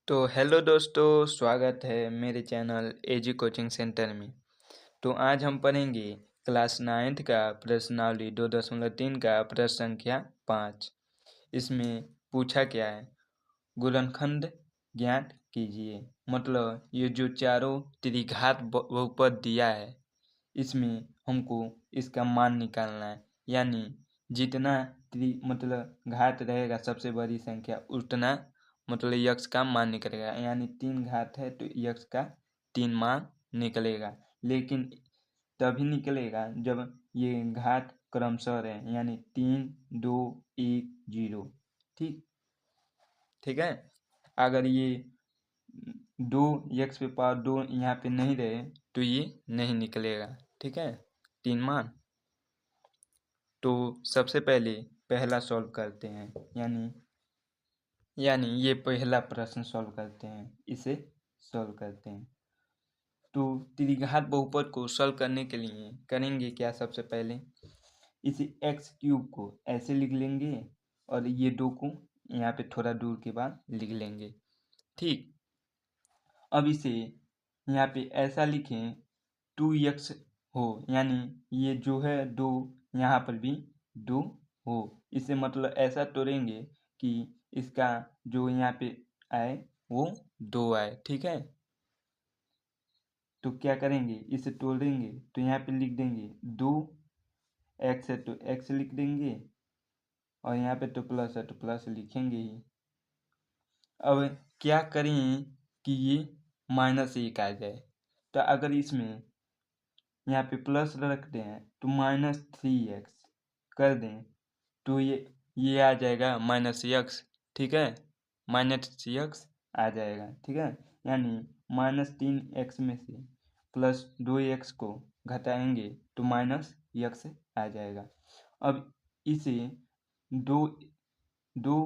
तो हेलो दोस्तों, स्वागत है मेरे चैनल एजी कोचिंग सेंटर में। तो आज हम पढ़ेंगे क्लास 9th का प्रश्नावली 2.3 का प्रश्न संख्या 5। इसमें पूछा क्या है, गुणनखंड ज्ञात कीजिए। मतलब ये जो चारों त्रिघात बहुपद दिया है, इसमें हमको इसका मान निकालना है। यानी जितना मतलब घात रहेगा सबसे बड़ी संख्या, उतना मतलब यक्ष का मान निकलेगा। यानी 3 घात है तो यक्ष का 3 मान निकलेगा। लेकिन तभी निकलेगा जब ये घात क्रमशः रहे, यानी 3, 2, 1, 0। ठीक है। अगर ये 2 यक्ष पे पावर 2 यहाँ पे नहीं रहे तो ये नहीं निकलेगा। ठीक है, 3 मान। तो सबसे पहले पहला सॉल्व करते हैं, यानी ये पहला प्रश्न सॉल्व करते हैं, इसे सॉल्व करते हैं। तो त्रिघात बहुपद को सॉल्व करने के लिए करेंगे क्या, सबसे पहले इसे एक्स क्यूब को ऐसे लिख लेंगे और ये 2 को यहाँ पे थोड़ा दूर के बाद लिख लेंगे। ठीक, अब इसे यहाँ पे ऐसा लिखें 2x हो, यानी ये जो है 2, यहाँ पर भी 2 हो। इसे मतलब ऐसा तोड़ेंगे कि इसका जो यहाँ पे आए वो 2 आए। ठीक है, तो क्या करेंगे, इसे तोड़ेंगे तो यहाँ पे लिख देंगे 2x है तो x लिख देंगे, और यहाँ पे तो प्लस है तो प्लस लिखेंगे ही। अब क्या करें कि ये -1 आ जाए। तो अगर इसमें यहाँ पे प्लस रखते हैं तो -3x कर दें तो ये आ जाएगा -x। ठीक है, -x आ जाएगा। ठीक है, यानी -3x में से +2x को घटाएंगे तो -x आ जाएगा। अब इसे 2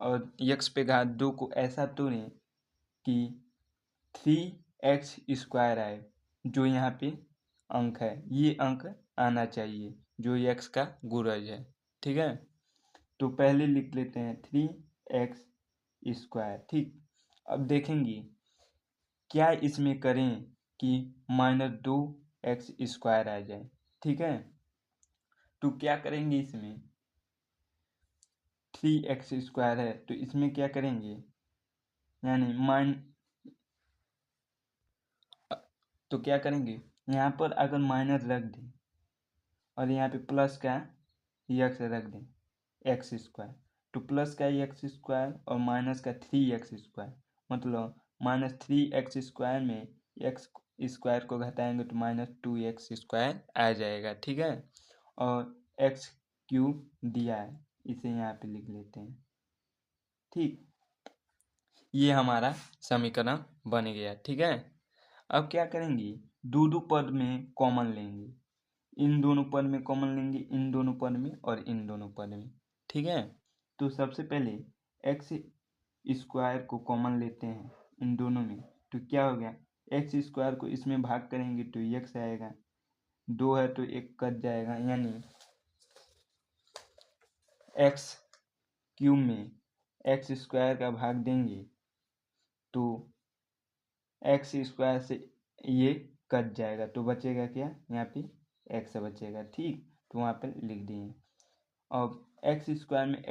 और x पे घात 2 को ऐसा तोड़ें कि 3x² आए। जो यहाँ पे अंक है, ये अंक आना चाहिए जो x का गुणज है। ठीक है, तो पहले लिख लेते हैं 3x²। ठीक, अब देखेंगे क्या इसमें करें कि -2x² आ जाए। ठीक है, तो क्या करेंगे, इसमें 3x² है तो इसमें क्या करेंगे, यानी तो क्या करेंगे, यहाँ पर अगर माइनस रख दें और यहाँ पे प्लस का x रख दें x², तो प्लस का x² और माइनस का 3x², मतलब -3x² में x² को घटाएंगे तो -2x² आ जाएगा। ठीक है, और x³ दिया है, इसे यहाँ पे लिख लेते हैं। ठीक, ये हमारा समीकरण बन गया। ठीक है, अब क्या करेंगे, दो पद में कॉमन लेंगे, इन दोनों पद में कॉमन लेंगे, इन दोनों पद में और इन दोनों पद में। ठीक है, तो सबसे पहले x² को कॉमन लेते हैं इन दोनों में, तो क्या हो गया, x² को इसमें भाग करेंगे तो x आएगा, 2 है तो 1 कट जाएगा, यानी x³ में x² का भाग देंगे तो x² से ये कट जाएगा तो बचेगा क्या, यहाँ पे x बचेगा। ठीक, तो वहाँ पे लिख दिए। अब x² में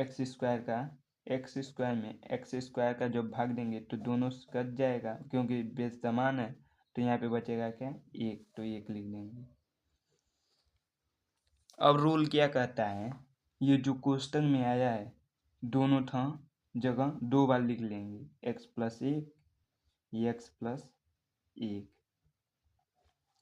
x² का जब भाग देंगे तो दोनों कट जाएगा, क्योंकि बेस समान है, तो यहाँ पे बचेगा क्या, 1, तो 1 लिख देंगे। अब रूल क्या कहता है, ये जो क्वेश्चन में आया है दोनों जगह 2 बार लिख लेंगे, x+1 x+1।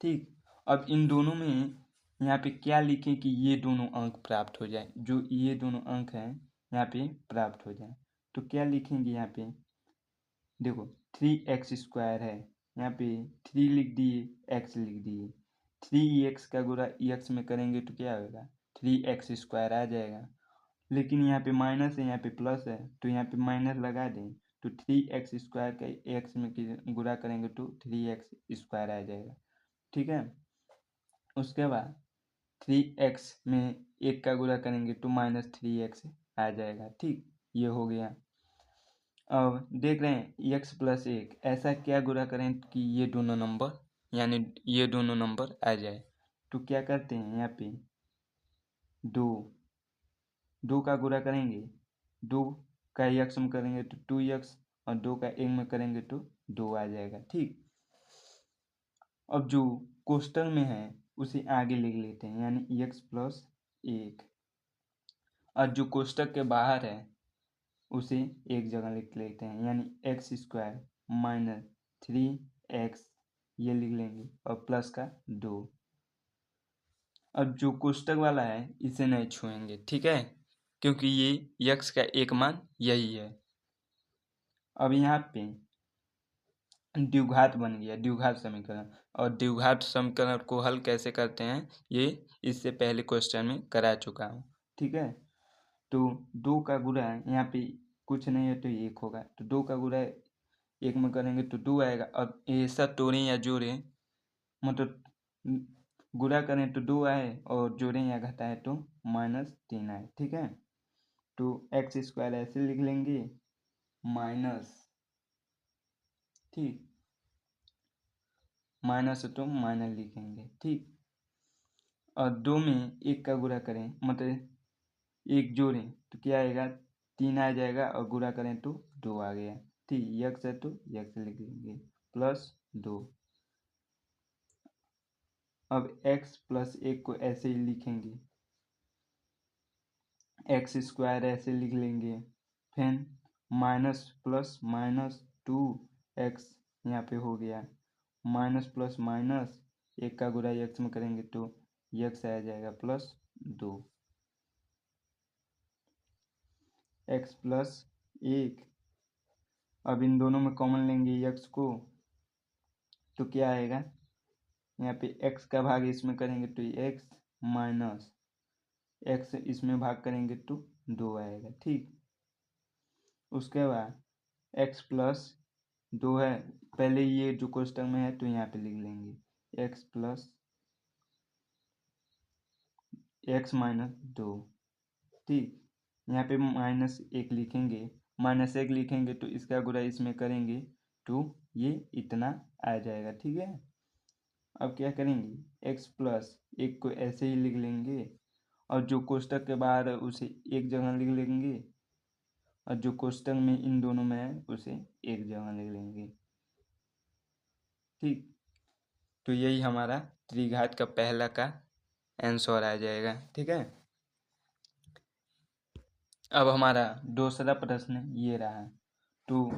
ठीक, अब इन दोनों में यहाँ पे क्या लिखें कि ये दोनों अंक प्राप्त हो जाए, जो ये दोनों अंक हैं यहाँ पे प्राप्त हो जाए। तो क्या लिखेंगे, यहाँ पे देखो 3x² है, यहाँ पे 3 लिख दिए, x लिख दिए। 3x का गुणा x में करेंगे तो क्या होगा, 3x² आ जाएगा। लेकिन यहाँ पे माइनस है, यहाँ पे प्लस है, तो यहाँ पे माइनस लगा दें तो 3x² का x में गुणा करेंगे तो 3x² आ जाएगा। ठीक है, उसके बाद 3x में 1 का गुणा करेंगे तो -3x आ जाएगा। ठीक, ये हो गया। अब देख रहे हैं x प्लस 1, ऐसा क्या गुणा करें कि ये दोनों नंबर यानी ये दोनों नंबर आ जाए। तो क्या करते हैं, यहाँ पे 2 का गुणा करेंगे, 2 का x में करेंगे तो 2x, और 2 का 1 में करेंगे तो 2 आ जाएगा। ठीक, अब जो कोष्टक में है उसे आगे लिख लेते हैं, यानी x प्लस 1, और जो कोष्टक के बाहर है उसे एक जगह लिख लेते हैं, यानी एक्स स्क्वायर माइनस 3x, ये लिख लेंगे, और प्लस का 2। अब जो कोष्टक वाला है इसे नहीं छुएंगे, ठीक है, क्योंकि ये x का एक मान यही है। अब यहाँ पे द्विघात बन गया, द्विघात समीकरण, और द्विघात समीकरण को हल कैसे करते हैं ये इससे पहले क्वेश्चन में करा चुका हूँ। ठीक है, तो 2 का गुणा यहाँ पे कुछ नहीं है तो 1 होगा, तो 2 का गुणा 1 में करेंगे तो 2 आएगा। अब ऐसा तोड़ें या जोड़ें, मतलब गुणा करें तो 2 आए, और जोड़ें या घटाएं तो -3 आए। ठीक है, तो एक्स स्क्वायर ऐसे लिख लेंगे माइनस, ठीक, माइनस तो माइनस लिखेंगे। ठीक, और 2 में 1 का गुणा करें, मतलब 1 जोड़ें तो क्या आएगा, 3 आ जाएगा, और गुणा करें तो 2 आ गया। ठीक, यक्स है तो यक्स लिख लेंगे प्लस 2। अब x प्लस 1 को ऐसे ही लिखेंगे, एक्स स्क्वायर ऐसे लिख लेंगे, फिर माइनस प्लस माइनस 2x यहाँ पे हो गया, माइनस प्लस माइनस 1 का गुणा x में करेंगे तो x आ जाएगा प्लस 2, x प्लस 1। अब इन दोनों में कॉमन लेंगे x को, तो क्या आएगा, यहाँ पे x का भाग इसमें करेंगे तो x माइनस x इसमें भाग करेंगे तो 2 आएगा। ठीक, उसके बाद x प्लस 2 है, पहले ये जो क्वेश्चन में है तो यहाँ पे लिख लेंगे x प्लस x माइनस 2। ठीक, यहाँ पे -1 लिखेंगे, -1 लिखेंगे तो इसका गुणा इसमें करेंगे तो ये इतना आ जाएगा। ठीक है, अब क्या करेंगे, x प्लस 1 को ऐसे ही लिख लेंगे, और जो कोष्टक के बाहर है उसे एक जगह लिख लेंगे, और जो कोष्टक में इन दोनों में है उसे एक जगह लिख लेंगे। ठीक, तो यही हमारा त्रिघात का पहला का आंसर आ जाएगा। ठीक है, अब हमारा दूसरा प्रश्न ये रहा, तो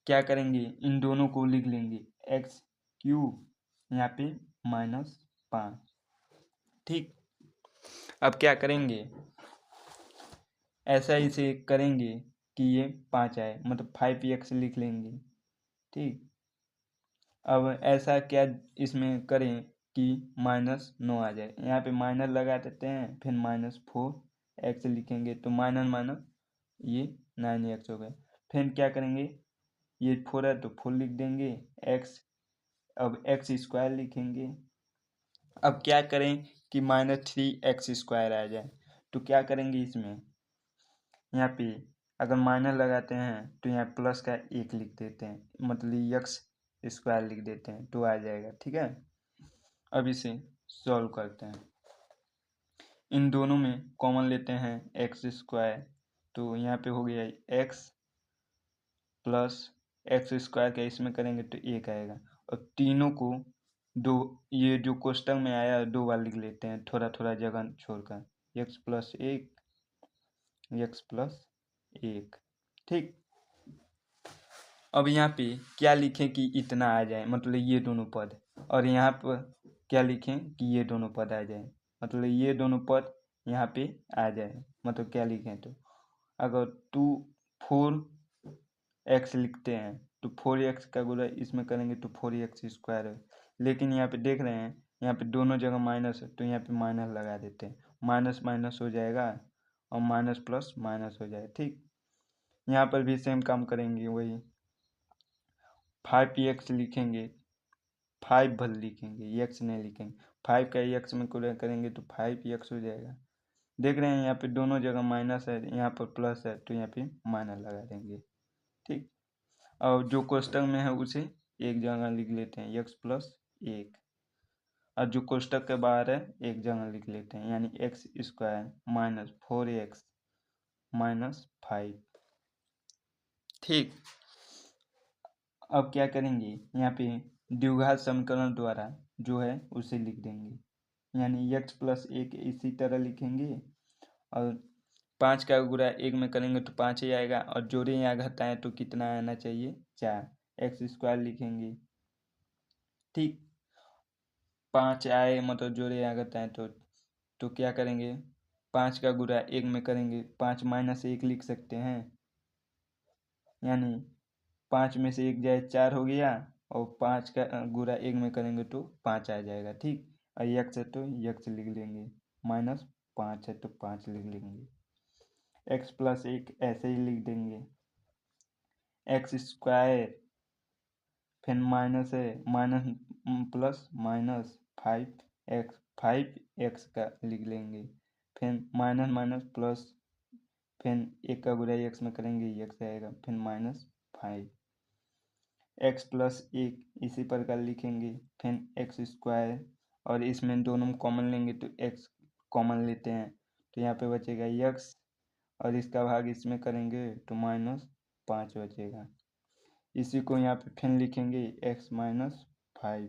क्या करेंगे, इन दोनों को लिख लेंगे एक्स क्यूब यहाँ पे -5। ठीक, अब क्या करेंगे, ऐसा इसे करेंगे कि ये 5 आए, मतलब 5x लिख लेंगे। ठीक, अब ऐसा क्या इसमें करें कि -9 आ जाए, यहाँ पे माइनस लगा देते हैं, फिर -4x लिखेंगे तो माइनस माइनस ये 9x हो गए। फिर क्या करेंगे, ये 4 है तो 4 लिख देंगे x, अब एक्स स्क्वायर लिखेंगे। अब क्या करें कि -3x² आ जाए, तो क्या करेंगे इसमें, यहाँ पे अगर माइनस लगाते हैं तो यहाँ प्लस का 1 लिख देते हैं, मतलब एक्स स्क्वायर लिख देते हैं तो आ जाएगा। ठीक है, अब इसे सॉल्व करते हैं, इन दोनों में कॉमन लेते हैं x², तो यहाँ पे हो गया x प्लस x² का इसमें करेंगे तो 1 आएगा, और तीनों को दो, ये जो कोष्टक में आया 2 बार लिख लेते हैं, थोड़ा थोड़ा जगह छोड़कर, x प्लस 1, x प्लस 1। ठीक, अब यहाँ पे क्या लिखें कि इतना आ जाए, मतलब ये दोनों पद, और यहाँ पर क्या लिखें कि ये दोनों पद आ जाए, मतलब ये दोनों पद यहाँ पे आ जाए, मतलब क्या लिखें, तो अगर 4x लिखते हैं तो 4x का गुणा इसमें करेंगे तो 4x² है, लेकिन यहाँ पे देख रहे हैं यहाँ पे दोनों जगह माइनस है तो यहाँ पे माइनस लगा देते हैं, माइनस माइनस हो जाएगा और माइनस प्लस माइनस हो जाएगा। ठीक, यहाँ पर भी सेम काम करेंगे, वही 5x लिखेंगे, 5 भले लिखेंगे, x नहीं लिखेंगे, 5 का x में गुणा करेंगे तो 5x हो जाएगा। देख रहे हैं यहाँ पे दोनों जगह माइनस है, यहाँ पर प्लस है तो यहाँ पे माइनस लगा देंगे। और जो कोष्टक में है उसे एक जगह लिख लेते हैं x प्लस 1, और जो कोष्टक के बाहर है एक जगह लिख लेते हैं, यानी x square minus 4x minus 5। ठीक, अब क्या करेंगे, यहाँ पे द्विघात समीकरण द्वारा जो है उसे लिख देंगे, यानी x प्लस 1 इसी तरह लिखेंगे, और 5 का गुणा 1 में करेंगे तो 5 ही आएगा, और जोड़े या घटाएं तो कितना आना चाहिए, 4, एक्स स्क्वायर लिखेंगे। ठीक, 5 आए मतलब जोड़े या घटाएं तो क्या करेंगे, 5 का गुणा 1 में करेंगे 5 माइनस 1 लिख सकते हैं, यानी 5 में से 1 जाए 4 हो गया, और 5 का गुणा 1 में करेंगे तो 5 आ जाएगा। ठीक, और यक्स है तो यक्स लिख लेंगे, माइनस 5 है तो 5 लिख लेंगे, एक्स प्लस 1 ऐसे ही लिख देंगे, एक्स स्क्वायर फिर माइनस है, माइनस प्लस माइनस 5x का लिख लेंगे, फिर माइनस माइनस प्लस, फिर 1 का गुणा एक्स में करेंगे एक्स आएगा, फिर माइनस 5, एक्स प्लस 1 इसी प्रकार लिखेंगे, फिर एक्स स्क्वायर, और इसमें दोनों में कॉमन लेंगे तो एक्स कॉमन लेते हैं तो यहाँ पे बचेगा एक्स, और इसका भाग इसमें करेंगे तो माइनस 5 बचेगा। इसी को यहाँ पे फिर लिखेंगे एक्स माइनस 5।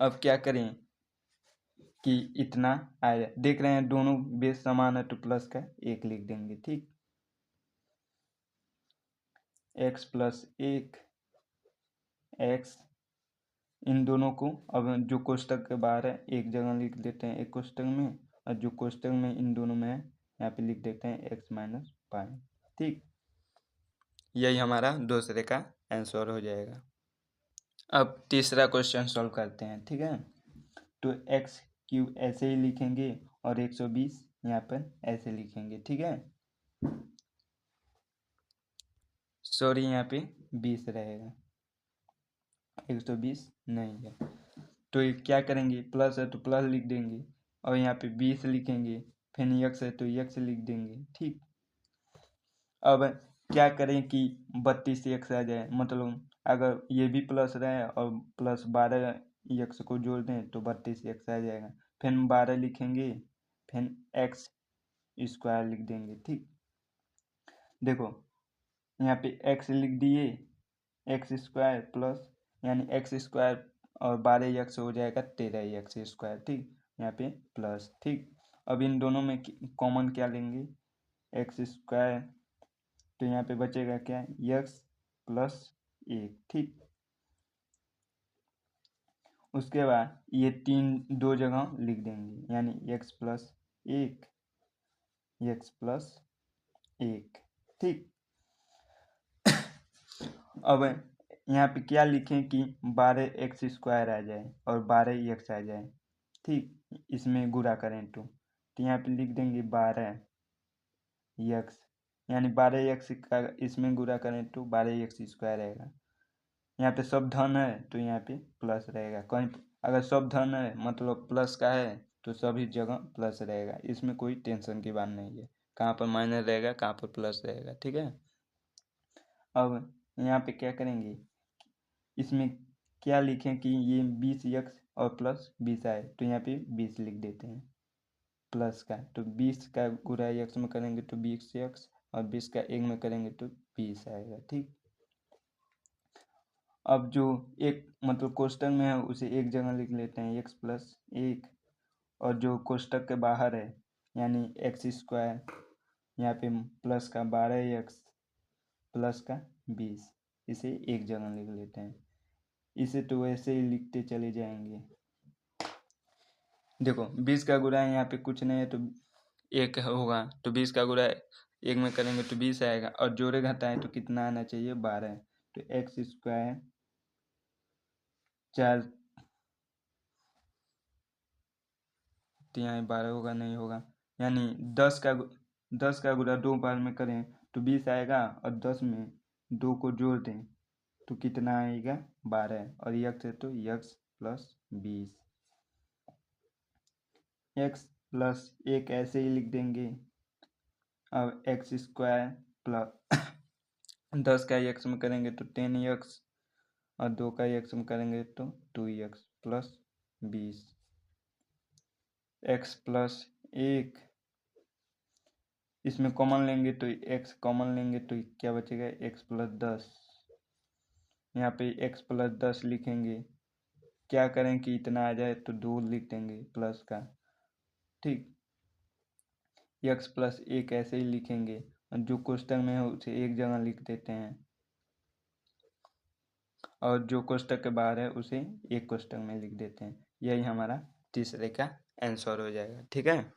अब क्या करें कि इतना आया, देख रहे हैं दोनों बेस समान है तो प्लस का 1 लिख देंगे। ठीक, एक्स प्लस 1 एक्स, इन दोनों को अब जो कोष्टक के बाहर है एक जगह लिख देते हैं एक कोष्टक में, और जो कोष्टक में इन दोनों में है यहाँ पे लिख देते हैं एक्स माइनस 5। ठीक, यही हमारा दूसरे का आंसर हो जाएगा। अब तीसरा क्वेश्चन सॉल्व करते हैं। ठीक है, तो एक्स क्यूब ऐसे ही लिखेंगे और 120 यहाँ पर ऐसे लिखेंगे। ठीक है, सॉरी यहाँ पे 20 रहेगा, 120 नहीं है, तो क्या करेंगे, प्लस है तो प्लस लिख देंगे, और यहाँ पे 20 लिखेंगे, फिर यक्स है तो यक्स लिख देंगे। ठीक, अब क्या करें कि 32 यक्स आ जाए, मतलब अगर ये भी प्लस रहे और प्लस 12 यक्स को जोड़ दें तो 32 यक्स आ जाएगा, फिर 12 लिखेंगे, फिर एक्स स्क्वायर लिख देंगे। ठीक, देखो यहाँ पे एक्स लिख दिए, एक्स स्क्वायर प्लस, यानी एक्स स्क्वायर और 12 एक्स हो जाएगा 13 एक्स स्क्वायर। ठीक, यहाँ पे प्लस। ठीक, अब इन दोनों में कॉमन क्या लेंगे, एक्स स्क्वायर, तो यहाँ पे बचेगा क्या, एक्स प्लस 1। ठीक, उसके बाद ये दो जगह लिख देंगे, यानी एक्स प्लस 1 एक्स प्लस 1। ठीक, अब यहाँ पे क्या लिखें कि 12 एक्स स्क्वायर आ जाए और 12 एक्स आ जाए। ठीक, इसमें गुणा करें तो यहाँ पे लिख देंगे 12 एक्स, यानी 12 एक्स का इसमें गुणा करें तो 12 एक्स स्क्वायर रहेगा। यहाँ पे सब धन है तो यहाँ पे प्लस रहेगा, कहीं अगर सब धन है मतलब प्लस का है तो सभी जगह प्लस रहेगा, इसमें कोई टेंशन की बात नहीं है, कहाँ पर माइनस रहेगा कहाँ पर प्लस रहेगा। ठीक है, अब यहाँ पे क्या करेंगे, इसमें क्या लिखें कि ये 20 एक्स और प्लस 20 आए तो यहाँ पे 20 लिख देते हैं प्लस का, तो 20 का गुणा एक्स में करेंगे तो 20 एक्स, और 20 का 1 में करेंगे तो 20 आएगा। ठीक, अब जो एक मतलब कोष्टक में है उसे एक जगह लिख लेते हैं एक्स प्लस 1, और जो कोष्टक के बाहर है यानी एक्स स्क्वायर, यहाँ पे प्लस का 12 एक्स प्लस का 20, इसे एक जगह लिख लेते हैं, इसे तो वैसे ही लिखते चले जाएंगे। देखो 20 का गुणा यहाँ पे कुछ नहीं है तो 1 होगा, तो 20 का गुणा 1 में करेंगे तो 20 आएगा, और जोड़े घटाएं तो कितना आना चाहिए, 12, तो एक्स स्क्वायर 4, तो यहाँ 12 होगा नहीं होगा, यानी 10 का गुणा 2 बार में करें तो 20 आएगा, और 10 में 2 को जोड़ दें तो कितना आएगा, 12, और यक्स है तो यक्स प्लस 20, एक्स प्लस 1 ऐसे ही लिख देंगे। अब एक्स स्क्वायर प्लस 10 का एक्स में करेंगे तो 10x और 2 का एक्स में करेंगे तो 2x प्लस 20 x प्लस 1। इसमें कॉमन लेंगे तो x कॉमन लेंगे तो क्या बचेगा x प्लस 10। यहाँ पे x प्लस 10 लिखेंगे, क्या करें कि इतना आ जाए तो 2 लिख देंगे प्लस का, ठीक। x प्लस 1 ऐसे ही लिखेंगे और जो कोष्टक में है उसे एक जगह लिख देते हैं और जो कोष्टक के बाहर है उसे एक कोष्टक में लिख देते हैं। यही हमारा तीसरे का आंसर हो जाएगा, ठीक है।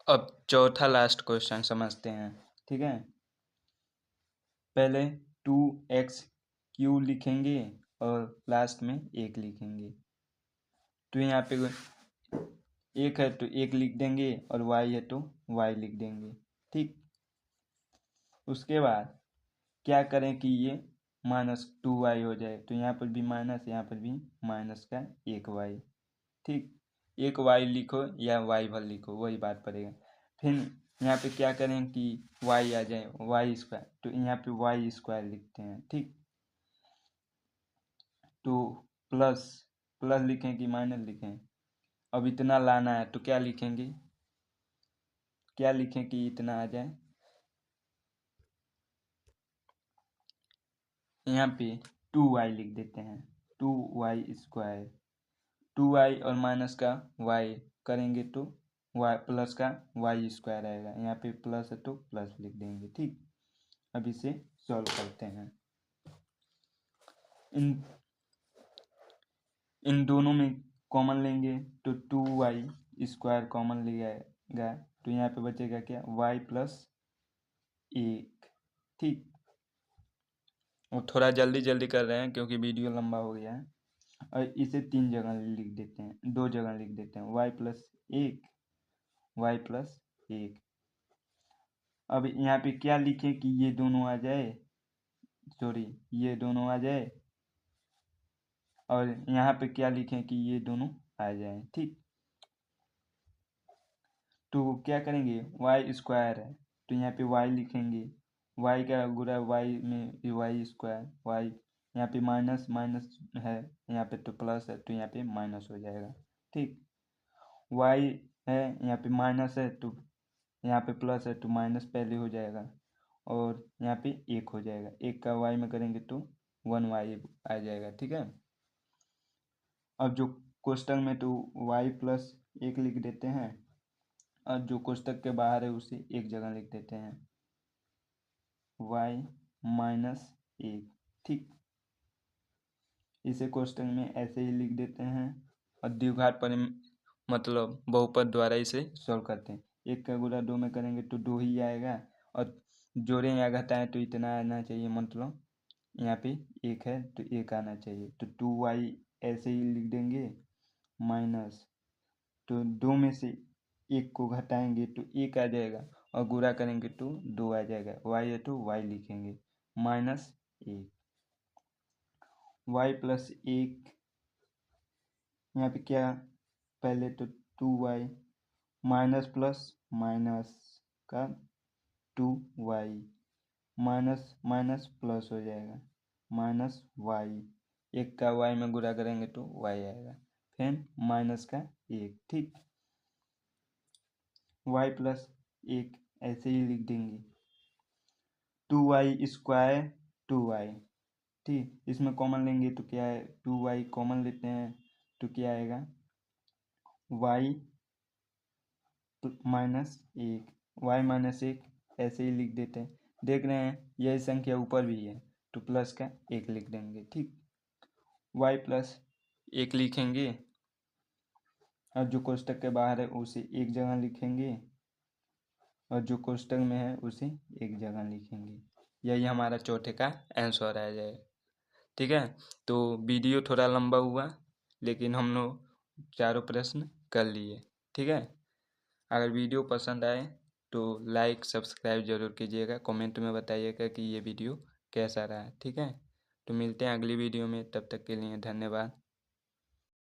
अब चौथा लास्ट क्वेश्चन समझते हैं, ठीक है। पहले 2x³ लिखेंगे और लास्ट में 1 लिखेंगे। तो यहाँ पे 1 है तो 1 लिख देंगे और y है तो y लिख देंगे, ठीक। उसके बाद क्या करें कि ये -2y हो जाए, तो यहाँ पर भी माइनस, यहाँ पर भी माइनस का 1y, ठीक। 1y लिखो या y भर लिखो वही बात पड़ेगा। फिर यहाँ पे क्या करें कि y आ जाए y², तो यहाँ पे y² लिखते हैं, ठीक। तो प्लस लिखें कि माइनस लिखें। अब इतना लाना है तो क्या लिखेंगे, क्या लिखें कि इतना आ जाए। यहाँ पे 2y लिख देते हैं, 2y²। 2y और माइनस का y करेंगे तो y प्लस का y² आएगा। यहाँ पे प्लस है तो प्लस लिख देंगे, ठीक। अब इसे सॉल्व करते हैं। इन दोनों में कॉमन लेंगे तो 2y² कॉमन लिया तो यहाँ पे बचेगा क्या y प्लस 1, ठीक। और थोड़ा जल्दी जल्दी कर रहे हैं क्योंकि वीडियो लंबा हो गया है। और इसे 3 जगह लिख देते हैं, 2 जगह लिख देते हैं, y प्लस 1 y प्लस 1। अब यहाँ पे क्या लिखें कि ये दोनों आ जाए, सॉरी ये दोनों आ जाए, और यहाँ पे क्या लिखें कि ये दोनों आ जाए, ठीक। तो क्या करेंगे y² है तो यहाँ पे y लिखेंगे, y का गुणा y में y², y यहाँ पे माइनस माइनस है, यहाँ पे तो प्लस है तो यहाँ पे माइनस हो जाएगा, ठीक। y है यहाँ पे माइनस है तो यहाँ पे प्लस है तो माइनस पहले हो जाएगा और यहाँ पे 1 हो जाएगा। 1 का y में करेंगे तो 1y आ जाएगा, ठीक है। अब जो कोष्टक में तो y प्लस 1 लिख देते हैं और जो कोष्टक के बाहर है उसे एक जगह लिख देते हैं, y माइनस 1, ठीक। इसे कोष्टक में ऐसे ही लिख देते हैं और द्विघात पर मतलब बहुपद द्वारा इसे सॉल्व करते हैं। 1 का गुणा 2 में करेंगे तो 2 ही आएगा और जोड़ें या घटाएं तो इतना आना चाहिए, मतलब यहाँ पे 1 है तो 1 आना चाहिए। तो 2y ऐसे ही लिख देंगे माइनस, तो 2 में से 1 को घटाएंगे तो 1 आ जाएगा और गुणा करेंगे तो 2 आ जाएगा। y है तो y लिखेंगे -1 y प्लस 1। यहाँ पे क्या पहले तो 2y माइनस प्लस माइनस का 2y माइनस माइनस प्लस हो जाएगा -y। 1 का y में गुणा करेंगे तो y आएगा, फिर माइनस का 1, ठीक। y प्लस 1 ऐसे ही लिख देंगे, 2y², 2y, ठीक। इसमें कॉमन लेंगे तो क्या है 2y कॉमन लेते हैं तो क्या आएगा y -1, y -1 ऐसे ही लिख देते हैं। देख रहे हैं यही संख्या ऊपर भी है तो प्लस का 1 लिख देंगे, ठीक। y प्लस 1 लिखेंगे और जो कोष्टक के बाहर है उसे एक जगह लिखेंगे और जो कोष्टक में है उसे एक जगह लिखेंगे। यही हमारा चौथे का आंसर आ जाएगा, ठीक है। तो वीडियो थोड़ा लंबा हुआ लेकिन हम लोग चारों प्रश्न कर लिए, ठीक है। अगर वीडियो पसंद आए तो लाइक सब्सक्राइब जरूर कीजिएगा, कमेंट में बताइएगा कि ये वीडियो कैसा रहा, ठीक है। तो मिलते हैं अगली वीडियो में, तब तक के लिए धन्यवाद।